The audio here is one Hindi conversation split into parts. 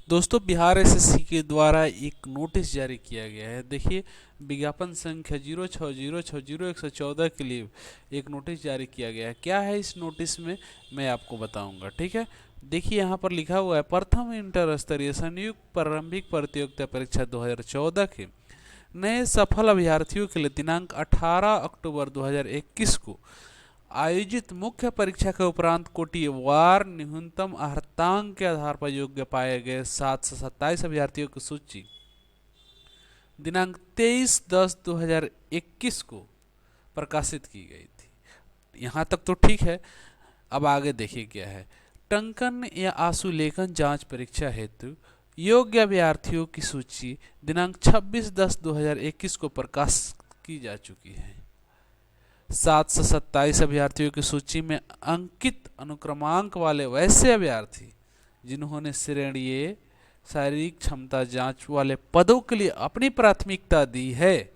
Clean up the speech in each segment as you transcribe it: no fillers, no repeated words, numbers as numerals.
दोस्तों, बिहार एसएससी के द्वारा एक नोटिस जारी किया गया है। देखिए, विज्ञापन संख्या 06060114 के लिए एक नोटिस जारी किया गया है। क्या है इस नोटिस में, मैं आपको बताऊंगा। ठीक है, देखिए यहाँ पर लिखा हुआ है, प्रथम इंटर स्तरीय संयुक्त प्रारंभिक प्रतियोगिता परीक्षा 2014 के नए सफल अभ्यर्थियों के लिए दिनांक 18 अक्टूबर 2021 को आयोजित मुख्य परीक्षा के उपरांत कोटिवार न्यूनतम अर्हतांक के आधार पर योग्य पाए गए 727 अभ्यर्थियों की सूची दिनांक 23/10/2021 को प्रकाशित की गई थी। यहाँ तक तो ठीक है। अब आगे देखिए क्या है। टंकन या आशुलेखन जांच परीक्षा हेतु योग्य अभ्यर्थियों की सूची दिनांक 26/10/2021 को प्रकाशित की जा चुकी है। 727 अभ्यर्थियों की सूची में अंकित अनुक्रमांक वाले वैसे अभ्यर्थी जिन्होंने श्रेणी ए शारीरिक क्षमता जांच वाले पदों के लिए अपनी प्राथमिकता दी है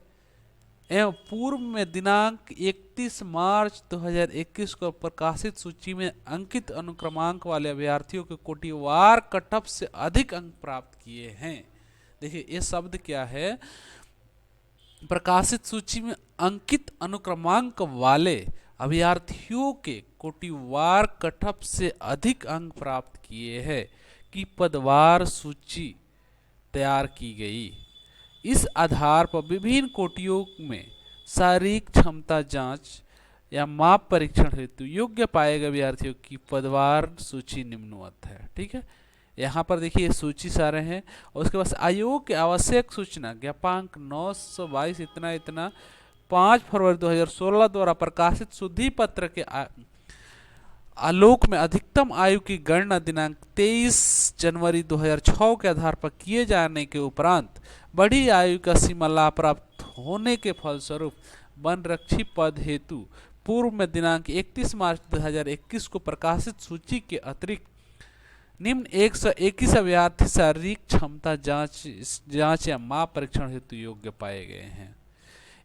एवं पूर्व में दिनांक 31 मार्च 2021 को प्रकाशित सूची में अंकित अनुक्रमांक वाले अभ्यर्थियों के कोटिवार कटऑफ से अधिक अंक प्राप्त किए हैं। देखिए, ये शब्द क्या है। प्रकाशित सूची में अंकित अनुक्रमांक वाले अभ्यर्थियों के कोटिवार कटऑफ से अधिक अंक प्राप्त किए हैं कि पदवार सूची तैयार की गई। इस आधार पर विभिन्न कोटियों में शारीरिक क्षमता जांच या माप परीक्षण हेतु योग्य पाए गए अभ्यर्थियों की पदवार सूची निम्नवत है। ठीक है, यहाँ पर देखिए सूची सारे हैं और उसके बाद आयोग की आवश्यक सूचना ज्ञापांक 922 इतना इतना 5 फरवरी 2016 द्वारा प्रकाशित शुद्धि पत्र के आलोक में अधिकतम आयु की गणना दिनांक 23 जनवरी 2006 के आधार पर किए जाने के उपरांत बड़ी आयु का सीमा लाभ प्राप्त होने के फलस्वरूप वनरक्षी पद हेतु पूर्व में दिनांक 31 मार्च 2021 को प्रकाशित सूची के अतिरिक्त निम्न 121 अभ्यर्थी शारीरिक क्षमता जांच या माप परीक्षण हेतु योग्य पाए गए हैं।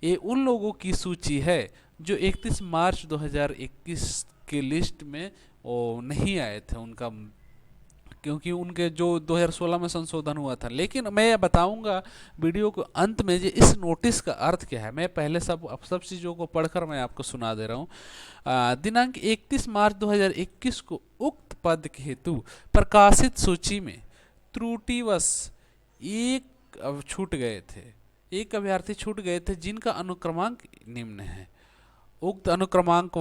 ये उन लोगों की सूची है जो 31 मार्च 2021 के लिस्ट में वो नहीं आए थे, उनका क्योंकि उनके जो 2016 में संशोधन हुआ था। लेकिन मैं ये बताऊंगा वीडियो के अंत में, जो इस नोटिस का अर्थ क्या है। मैं पहले सब चीज़ों को पढ़कर मैं आपको सुना दे रहा हूँ। दिनांक 31 मार्च 2021 को उक्त पद के हेतु प्रकाशित सूची में त्रुटिवश एक अभ्यर्थी छूट गए थे जिनका अनुक्रमांक निम्न है। उक्त अनुक्रमांक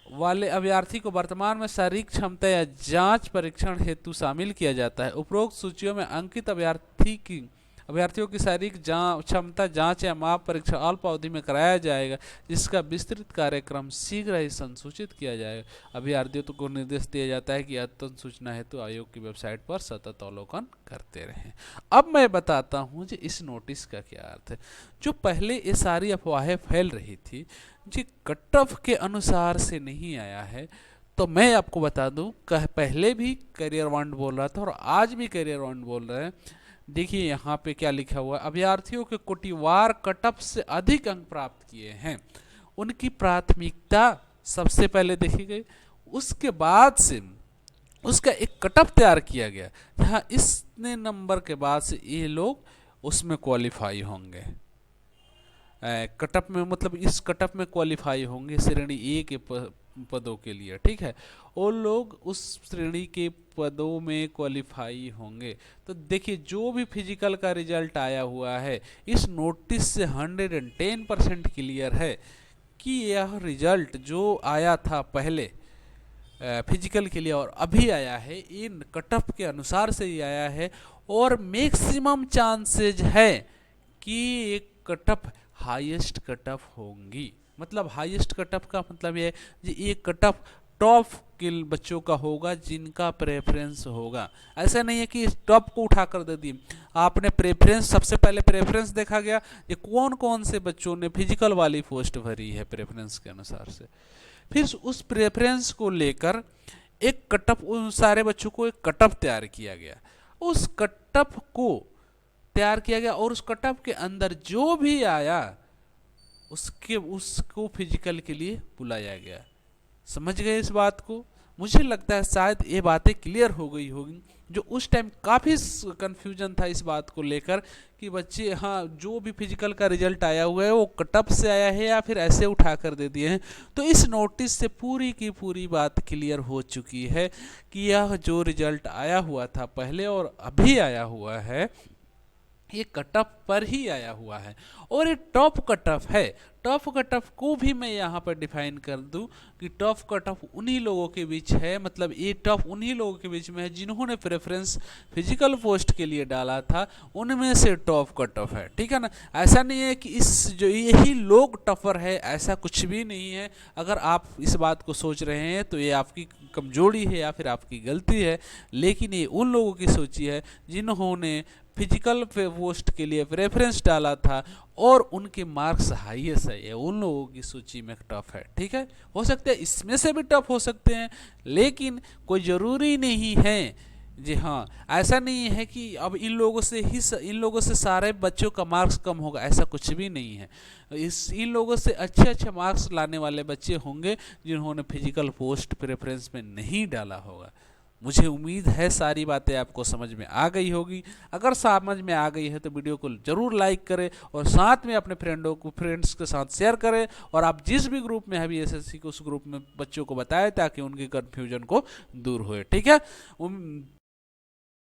वाले अभ्यर्थी को वर्तमान में शारीरिक क्षमता या जांच परीक्षण हेतु शामिल किया जाता है। उपरोक्त सूचियों में अंकित अभ्यर्थियों की शारीरिक क्षमता जांच या माप परीक्षण अल्प अवधि में कराया जाएगा, जिसका विस्तृत कार्यक्रम शीघ्र ही संसूचित किया जाएगा। अभ्यर्थियों को निर्देश दिया जाता है कि अद्यतन सूचना हेतु आयोग की वेबसाइट पर सतत अवलोकन करते रहें। अब मैं बताता हूँ कि इस नोटिस का क्या अर्थ है। जो पहले ये सारी अफवाहें फैल रही थी, जी कट ऑफ के अनुसार से नहीं आया है, तो मैं आपको बता दूं, पहले भी करियर वांड बोल रहा था और आज भी करियर वांड बोल रहे हैं। देखिए यहाँ पे क्या लिखा हुआ है। अभ्यर्थियों के कोटिवार कट ऑफ से अधिक अंक प्राप्त किए हैं, उनकी प्राथमिकता सबसे पहले देखी गई, उसके बाद से उसका एक कट ऑफ तैयार किया गया जहाँ इतने नंबर के बाद से ये लोग उसमें क्वालिफाई होंगे। कटअप में मतलब इस कटअप में क्वालिफाई होंगे श्रेणी ए के पदों के लिए। ठीक है, वो लोग उस श्रेणी के पदों में क्वालिफाई होंगे। तो देखिए, जो भी फिजिकल का रिजल्ट आया हुआ है, इस नोटिस से 110% क्लियर है कि यह रिजल्ट जो आया था पहले फिजिकल के लिए और अभी आया है, इन कटअप के अनुसार से ही आया है और मैक्सिमम चांसेज है कि एक कटअप हाईएस्ट कटअप होंगी। मतलब हाईएस्ट कटअप का मतलब ये है ये कटअप टॉप के बच्चों का होगा जिनका प्रेफरेंस होगा। ऐसा नहीं है कि टॉप को उठाकर दे दिए, आपने प्रेफरेंस, सबसे पहले प्रेफरेंस देखा गया ये कौन कौन से बच्चों ने फिजिकल वाली पोस्ट भरी है प्रेफरेंस के अनुसार से। फिर उस प्रेफरेंस को लेकर एक कटअप, उन सारे बच्चों को एक कटअप तैयार किया गया। उस कटअप को तैयार किया गया और उस कटअप के अंदर जो भी आया उसको फिजिकल के लिए बुलाया गया। समझ गए इस बात को। मुझे लगता है शायद ये बातें क्लियर हो गई होगी। जो उस टाइम काफ़ी कन्फ्यूजन था इस बात को लेकर कि बच्चे, हाँ, जो भी फिजिकल का रिजल्ट आया हुआ है वो कटअप से आया है या फिर ऐसे उठा कर दे दिए हैं। तो इस नोटिस से पूरी की पूरी बात क्लियर हो चुकी है कि यह जो रिजल्ट आया हुआ था पहले और अभी आया हुआ है, ये कट ऑफ पर ही आया हुआ है और ये टॉप कट ऑफ है। टॉप कट ऑफ को भी मैं यहाँ पर डिफाइन कर दूं कि टॉप कट ऑफ उन्हीं लोगों के बीच है, मतलब ये टॉप उन्हीं लोगों के बीच में है जिन्होंने प्रेफरेंस फिजिकल पोस्ट के लिए डाला था, उनमें से टॉप कट ऑफ है। ठीक है ना, ऐसा नहीं है कि इस जो यही लोग टफर है, ऐसा कुछ भी नहीं है। अगर आप इस बात को सोच रहे हैं तो ये आपकी कमजोरी है या फिर आपकी गलती है, लेकिन ये उन लोगों की सोची है जिन्होंने फिजिकल पोस्ट के लिए प्रेफरेंस डाला था और उनके मार्क्स हाईएस्ट है, ये उन लोगों की सूची में टफ है। ठीक है, हो सकता है इसमें से भी टफ हो सकते हैं, लेकिन कोई ज़रूरी नहीं है। जी हाँ, ऐसा नहीं है कि अब इन लोगों से सारे बच्चों का मार्क्स कम होगा, ऐसा कुछ भी नहीं है। इन लोगों से अच्छे अच्छे मार्क्स लाने वाले बच्चे होंगे जिन्होंने फिजिकल पोस्ट प्रेफरेंस में नहीं डाला होगा। मुझे उम्मीद है सारी बातें आपको समझ में आ गई होगी। अगर समझ में आ गई है तो वीडियो को जरूर लाइक करें और साथ में अपने फ्रेंड्स के साथ शेयर करें, और आप जिस भी ग्रुप में है अभी एसएससी के उस ग्रुप में बच्चों को बताएं ताकि उनकी कन्फ्यूजन को दूर होए। ठीक है।